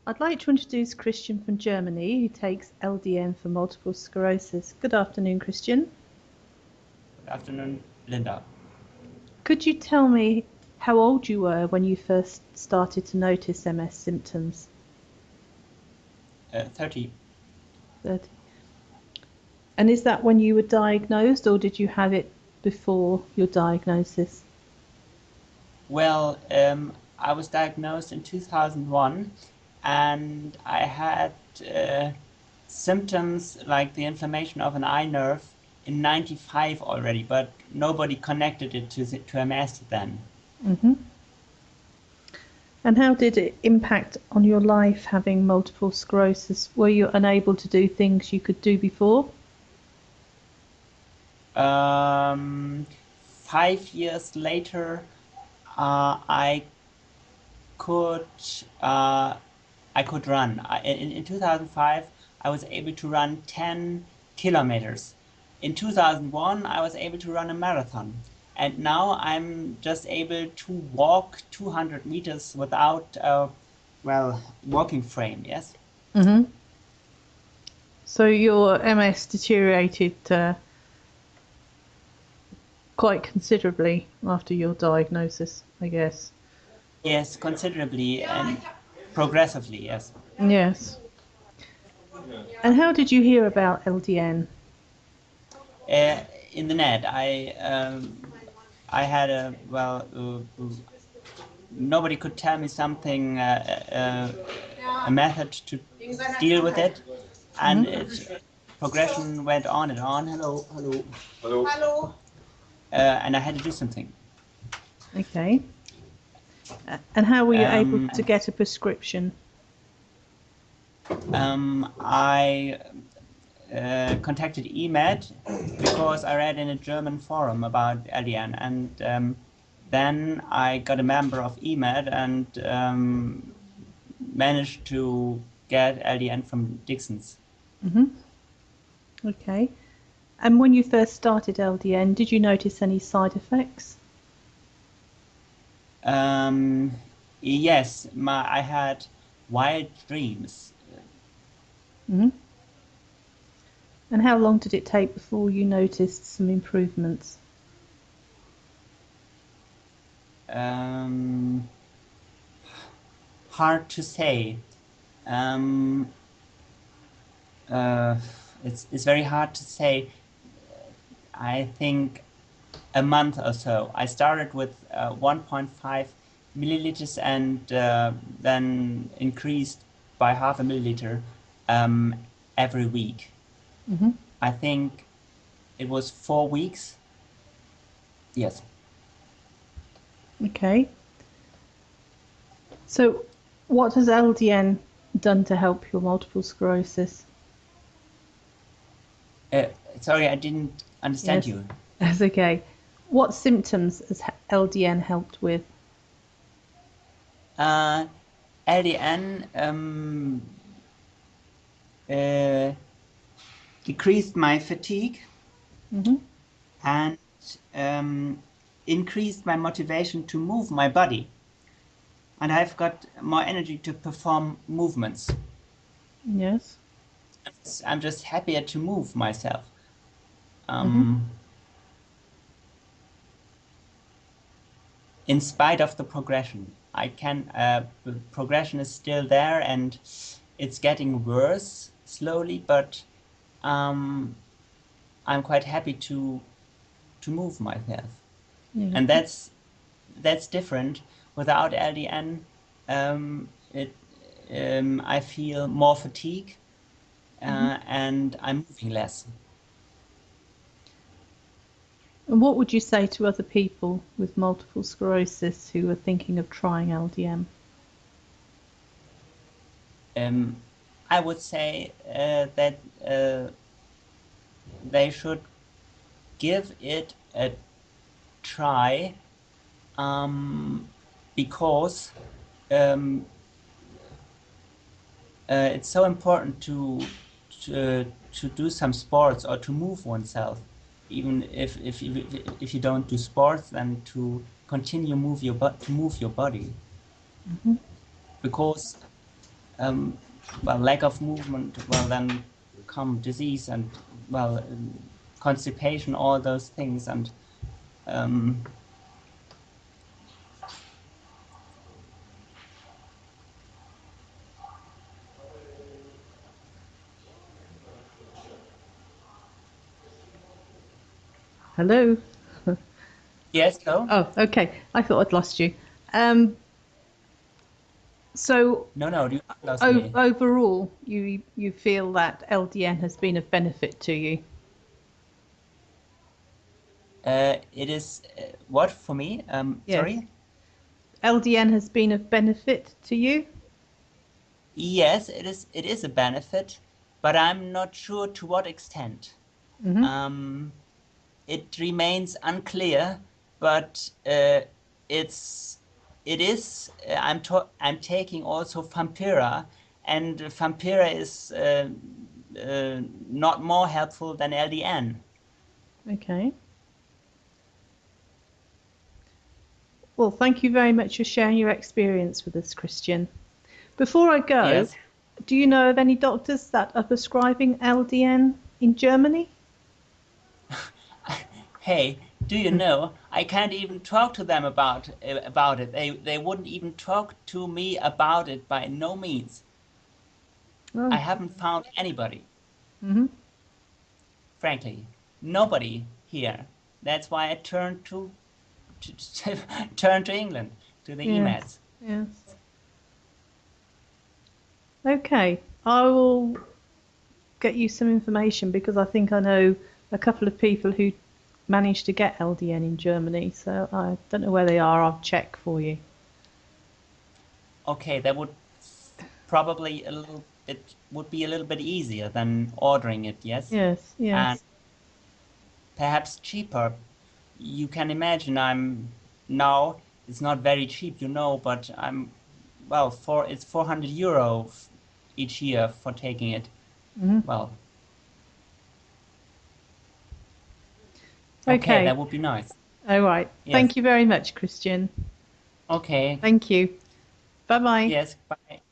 I'd like to introduce Christian from Germany, who takes LDN for multiple sclerosis. Good afternoon, Christian. Good afternoon, Linda. Could you tell me how old you were when you first started to notice MS symptoms? 30. 30. And is that when you were diagnosed, or did you have it before your diagnosis? Well, I was diagnosed in 2001, and I had symptoms like the inflammation of an eye nerve in 95 already, but nobody connected it to MS then. Mm-hmm. And how did it impact on your life having multiple sclerosis? Were you unable to do things you could do before? 5 years later, I could I could run. In 2005, I was able to run 10 kilometers. In 2001, I was able to run a marathon. And now I'm just able to walk 200 meters without well, walking frame, yes? Mm-hmm. So your MS deteriorated quite considerably after your diagnosis, I guess. Yes, considerably and progressively, yes. Yes. And how did you hear about LDN? Uh, in the net, I had a, well, nobody could tell me something, a method to deal with it, and Mm-hmm. it progression went on and on. Hello, hello. Hello. Hello. And I had to do something. Okay. And how were you able Um, to get a prescription? I contacted EMED because I read in a German forum about LDN, and then I got a member of EMED and managed to get LDN from Dixon's. Mm-hmm. Okay. And when you first started LDN, did you notice any side effects? Yes, I had wild dreams. Mm-hmm. And how long did it take before you noticed some improvements? Um, Hard to say. Um, uh, it's very hard to say. I think a month or so. I started with 1.5 milliliters and then increased by half a milliliter um, every week. Mm-hmm. I think it was 4 weeks. Yes. Okay. So what has LDN done to help your multiple sclerosis? Uh, Sorry, I didn't understand Yes, you. that's okay. What symptoms has LDN helped with? Uh, LDN uh, decreased my fatigue Mm-hmm. and um, increased my motivation to move my body. And I've got more energy to perform movements. Yes. I'm just happier to move myself. Mm-hmm. Um, in spite of the progression, the progression is still there and it's getting worse slowly, but um, I'm quite happy to move myself. Yeah. And that's different. Without LDN, it I feel more fatigue Mm-hmm. and I'm moving less. And what would you say to other people with multiple sclerosis who are thinking of trying LDN? Um, I would say that they should give it a try um, because um, it's so important to do some sports or to move oneself, even if you don't do sports, then to continue to move your body Mm-hmm. because um, well, lack of movement, well, then come disease and, well, constipation, all those things. And um, Hello? yes, no, Oh, okay. I thought I'd lost you. Um, so no, no, you lost me. overall, you feel that LDN has been of benefit to you? It is what for me? Yes. Sorry. LDN has been of benefit to you? Yes, it is. It is a benefit, but I'm not sure to what extent. Hmm. Um, it remains unclear, but it's it is. I'm taking also Vampira, and Vampira is not more helpful than LDN. Okay. Well, thank you very much for sharing your experience with us, Christian. Before I go, Yes. do you know of any doctors that are prescribing LDN in Germany? Hey, do you know, I can't even talk to them about it. They wouldn't even talk to me about it by no means. I Oh. haven't found anybody, Hmm. frankly. Nobody here. That's why I turned turn to England, to the Yes. EMATs. Yes. Okay. I will get you some information because I think I know a couple of people who managed to get LDN in Germany. So I don't know where they are. I'll check for you. Okay, that would probably a little bit would be a little bit easier than ordering it, yes? Yes. And Yes. perhaps cheaper. You can imagine I'm now it's not very cheap, but I'm well for it's 400 euro each year for taking it. Hmm. Well, okay, Okay. that would be nice. All right. Yes. Thank you very much, Christian. Okay. Thank you. Bye bye. Yes. Bye.